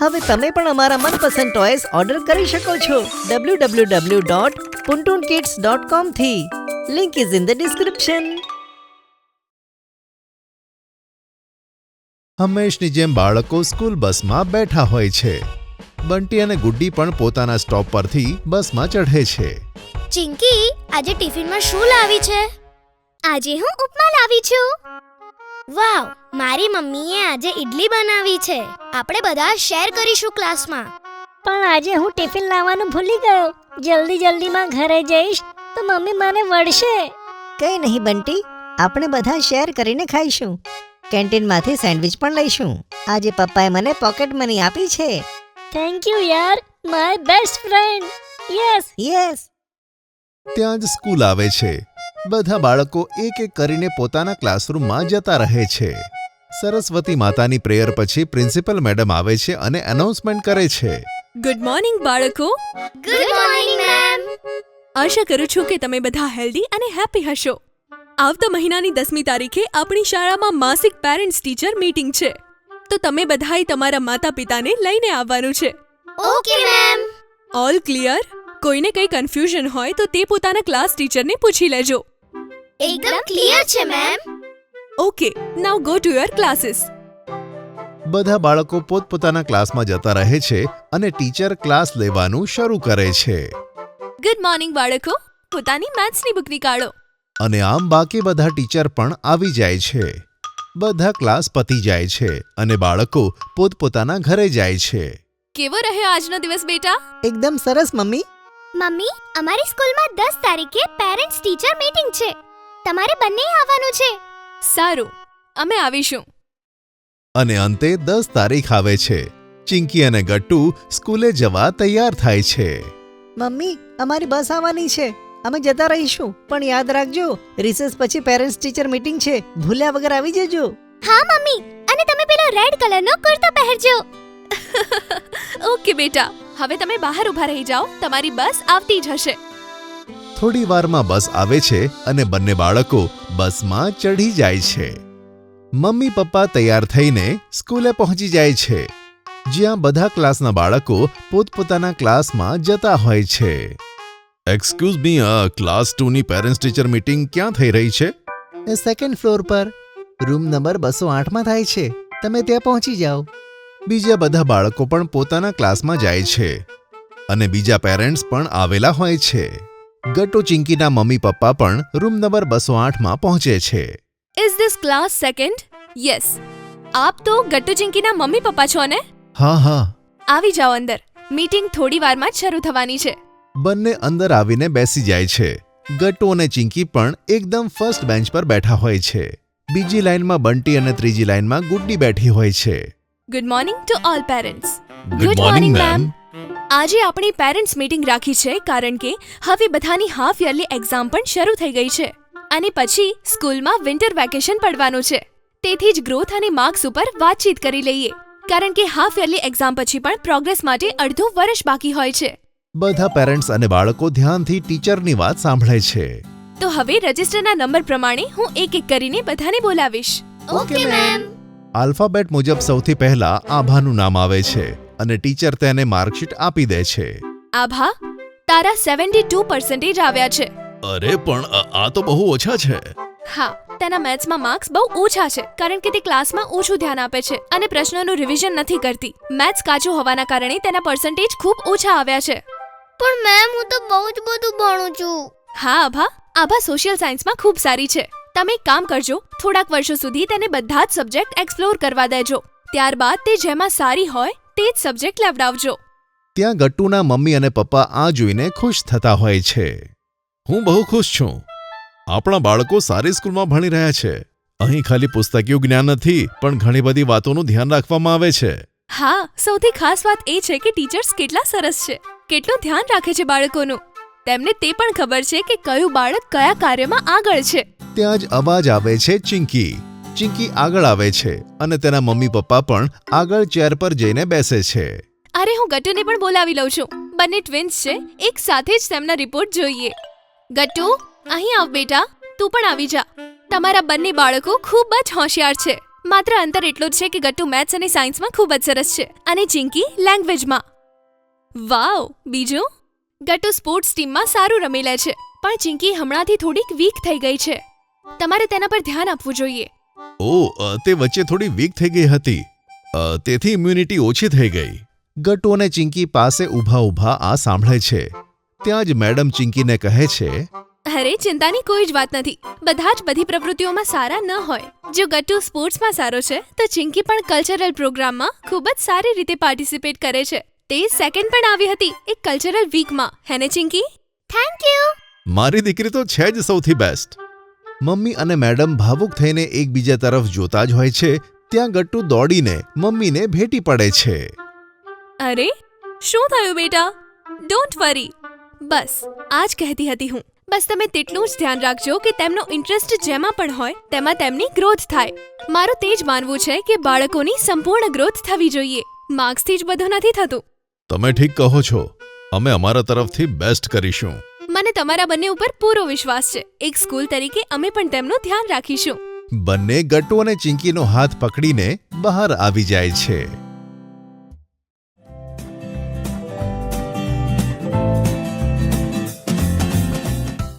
હવે તમે પણ અમારા મનપસંદ ટોયસ ઓર્ડર કરી શકો છો www.puntoonkids.com થી. Link is in the description. હંમેશની જેમ બાળકો સ્કૂલ બસમાં બેઠા હોય છે. બંટી અને ગુડ્ડી પણ પોતાના સ્ટોપ પરથી બસમાં ચઢે છે. ચિંકી, આજે ટિફિનમાં શું લાવી છે? આજે હું ઉપમા લાવી છું. વાવ, મારી મમ્મીએ આજે ઈડલી બનાવી છે. આપણે બધા શેર કરીશું ક્લાસમાં. પણ આજે હું ટિફિન લાવવાનું ભૂલી ગયો. જલ્દીમાં ઘરે જઈશ તો મમ્મી મને વળશે. કંઈ નહીં બંટી, આપણે બધા શેર કરીને ખાઈશું. કેન્ટીનમાંથી સેન્ડવિચ પણ લઈશું. આજે પપ્પાએ મને પોકેટ મની આપી છે. થેન્ક યુ યાર, માય બેસ્ટ ફ્રેન્ડ. યસ. ત્યાં જ સ્કૂલ આવે છે. બધા બાળકો એક એક કરીને પોતાના ક્લાસરૂમમાં જતા રહે છે. સરસ્વતી માતાની પ્રેયર પછી પ્રિન્સિપલ મેડમ આવે છે અને એનાઉન્સમેન્ટ કરે છે. ગુડ મોર્નિંગ બાળકો. Good morning ma'am. આશા કરું છું કે તમે બધા હેલ્ધી અને હેપી હશો. આવતા મહિનાની 10મી તારીખે આપણી શાળામાં માસિક પેરેન્ટ્સ ટીચર મીટિંગ છે. તો તમે બધાએ તમારા માતા પિતાને લઈને આવવાનું છે. Okay ma'am. All clear? કોઈને કંઈ કન્ફ્યુઝન હોય તો તે પોતાના ક્લાસ ટીચરને પૂછી લેજો. એકદમ ક્લિયર છે ma'am. Okay, now go to your classes. બધા બાળકો પોતપોતાના ક્લાસમાં જતા રહે છે અને ટીચર ક્લાસ લેવાનું શરૂ કરે છે. ગુડ મોર્નિંગ બાળકો. પોતાની મેથ્સની બુક નીકાળો. અને આમ બાકી બધા ટીચર પણ આવી જાય છે. બધા ક્લાસ પતી જાય છે અને બાળકો પોતપોતાના ઘરે જાય છે. કેવો રહ્યો આજનો દિવસ બેટા? એકદમ સરસ મમ્મી. મમ્મી, અમારી સ્કૂલમાં 10 તારીખે પેરેન્ટ્સ ટીચર મીટિંગ છે. તમારે બંને આવવાનું છે. સારું, અમે આવીશું. અને અંતે 10 તારીખ આવે છે. ચિંકી અને ગટ્ટુ સ્કૂલે જવા તૈયાર થાય છે. મમ્મી, અમારી બસ આવવાની છે. અમે જતા રહીશું. પણ યાદ રાખજો, રિસેસ પછી પેરેન્ટ્સ ટીચર મીટિંગ છે. ભૂલ્યા વગર આવી જજો. હા મમ્મી, અને તમે પેલો રેડ કલરનો કુર્તો પહેરજો. ઓકે બેટા, હવે તમે બહાર ઊભા રહી જાઓ. તમારી બસ આવતી જ હશે. થોડી વારમાં બસ આવે છે અને બંને બાળકો બસમાં ચઢી જાય છે. મમ્મી પપ્પા તૈયાર થઈને સ્કૂલે પહોંચી જાય છે, જ્યાં બધા ક્લાસના બાળકો પોતપોતાના ક્લાસમાં જતા હોય છે. એક્સક્યુઝ મી, ક્લાસ 2ની પેરેન્ટ્સ ટીચર મીટિંગ ક્યાં થઈ રહી છે? એ સેકન્ડ ફ્લોર પર રૂમ નંબર 208માં થાય છે. તમે ત્યાં પહોંચી જાઓ. બીજા બધા બાળકો પણ પોતાના ક્લાસમાં જાય છે અને બીજા પેરેન્ટ્સ પણ આવેલા હોય છે. ગટ્ટુ ચિંકીના મમ્મી પપ્પા પણ રૂમ નંબર 208માં પહોંચે છે. Is this class second? Yes. આપ તો ગટ્ટુ ચિંકીના મમ્મી પપ્પા છો ને? હા. આવી જાઓ અંદર. મીટિંગ થોડી વારમાં જ શરૂ થવાની છે. બંને અંદર આવીને બેસી જાય છે. ગટ્ટુ અને ચિંકી પણ એકદમ ફર્સ્ટ બેન્ચ પર બેઠા હોય છે. બીજી લાઈનમાં બંટી અને ત્રીજી લાઈનમાં ગુડ્ડી બેઠી હોય છે. Good morning to all parents. Good morning ma'am. આજે આપણી પેરેન્ટ્સ મીટિંગ રાખી છે કારણ કે હવે બધાની હાફ યરલી એક્ઝામ પણ શરૂ થઈ ગઈ છે અને પછી સ્કૂલમાં વિન્ટર વેકેશન પડવાનું છે. તેથી જ ગ્રોથ અને માર્ક્સ ઉપર વાતચીત કરી લઈએ, કારણ કે હાફ યરલી એક્ઝામ પછી પણ પ્રોગ્રેસ માટે અડધું વર્ષ બાકી હોય છે. બધા પેરેન્ટ્સ અને બાળકો ધ્યાનથી ટીચરની વાત સાંભળે છે. તો હવે રજિસ્ટરના નંબર પ્રમાણે હું એક એક કરીને બધાને બોલાવીશ. Okay ma'am. આલ્ફાબેટ મુજબ સૌથી પહેલા આભાનું નામ આવે છે અને ટીચર તેને માર્કશીટ આપી દે છે. આભા, તારા 72% આવ્યા છે. અરે પણ આ તો બહુ ઓછા છે. હા, તેના મેથ્સમાં માર્ક્સ બહુ ઓછા છે કારણ કે તે ક્લાસમાં ઓછું ધ્યાન આપે છે અને પ્રશ્નોનું રિવિઝન નથી કરતી. મેથ્સ કાચું હોવાના કારણે તેના પર્સન્ટેજ ખૂબ ઓછા આવ્યા છે. પણ મેમ, હું તો બહુ જ બધું ભણું છું. હા આભા સોશિયલ સાયન્સમાં ખૂબ સારી છે. તમે એક કામ કરજો, થોડાક વર્ષો સુધી તેને બધા જ સબ્જેક્ટ એક્સપ્લોર કરવા દેજો. ત્યારબાદ તે જેમાં સારી હોય તે જ સબ્જેક્ટ લેવડાવજો. ત્યાં ગટ્ટુના મમ્મી અને પપ્પા આ જોઈને ખુશ થતા હોય છે. હું બહુ ખુશ છું. આપણા બાળકો સારી સ્કૂલમાં ભણી રહ્યા છે. અહીં ખાલી પુસ્તકીય જ્ઞાન નથી, પણ ઘણી બધી વાતોનું ધ્યાન રાખવામાં આવે છે. હા, સૌથી ખાસ વાત એ છે કે ટીચર્સ કેટલા સરસ છે, કેટલું ધ્યાન રાખે છે બાળકોનું. તેમને તે પણ ખબર છે કે કયું બાળક કયા કાર્યમાં આગળ છે. ત્યાં જ અવાજ આવે છે ચિંકી. ચિંકી આગળ આવે છે અને તેના મમ્મી પપ્પા પણ આગળ ચેર પર જઈને બેસે છે. અરે, હું ગટ્ટુને પણ બોલાવી લઉં છું. બંને ટ્વિન્સ છે, એક સાથે જ તેમના રિપોર્ટ જોઈએ. ગટ્ટુ, અહીં આવ બેટા. તું પણ આવી જા. તમારા બંને બાળકો ખૂબ જ હોશિયાર છે. માત્ર અંતર એટલું જ છે કે ગટ્ટુ મેથ્સ અને સાયન્સમાં ખૂબ જ સરસ છે અને ચિંકી લેંગ્વેજમાં. વાવ! બીજું, ગટ્ટુ સ્પોર્ટ્સ ટીમમાં સારું રમી લે છે, પણ ચિંકી હમણાંથી થોડીક વીક થઈ ગઈ છે. તમારે તેના પર ધ્યાન આપવું જોઈએ. તે વચ્ચે થોડી વીક થઈ ગઈ હતી, તેથી ઇમ્યુનિટી ઓછી થઈ ગઈ. ગટ્ટુ અને ચિંકી પાસે ઊભા આ સાંભળે છે. ત્યાં જ મેડમ ચિંકીને કહે છે, અરે ચિંતાની કોઈ જ વાત નથી. બધા જ બધી પ્રવૃત્તિઓમાં સારા ન હોય. જો ગટ્ટુ સ્પોર્ટ્સમાં સારો છે તો ચિંકી પણ કલ્ચરલ પ્રોગ્રામમાં ખૂબ જ સારી રીતે પાર્ટિસિપેટ કરે છે. તે સેકન્ડ પણ આવી હતી એક કલ્ચરલ વીકમાં, હેને ચિંકી? Thank you. મારી દીકરી તો છે જ સૌથી બેસ્ટ. મમ્મી અને મેડમ ભાવુક થઈને એકબીજા તરફ જોતા જ હોય છે. ત્યાં ગટ્ટુ દોડીને મમ્મીને ભેટી પડે છે. અરે શું થયું બેટા? Don't worry. બસ આ જ કહેતી હતી હું. બસ તમે તેટલું જ ધ્યાન રાખજો કે તેમનો ઇન્ટરેસ્ટ જેમાં પણ હોય તેમાં તેમની ગ્રોથ થાય. મારું તે જ માનવું છે કે બાળકોની સંપૂર્ણ ગ્રોથ થવી જોઈએ. માર્ક્સથી જ બધું નથી થતું. તમે ઠીક કહો છો. અમે અમારા તરફથી બેસ્ટ કરીશું. મને તમારા બંને ઉપર પૂરો વિશ્વાસ છે. એક સ્કૂલ તરીકે અમે પણ તેમનું ધ્યાન રાખીશું. બંને ગટ્ટુ અને ચિંકીનો હાથ પકડીને બહાર આવી જાય છે.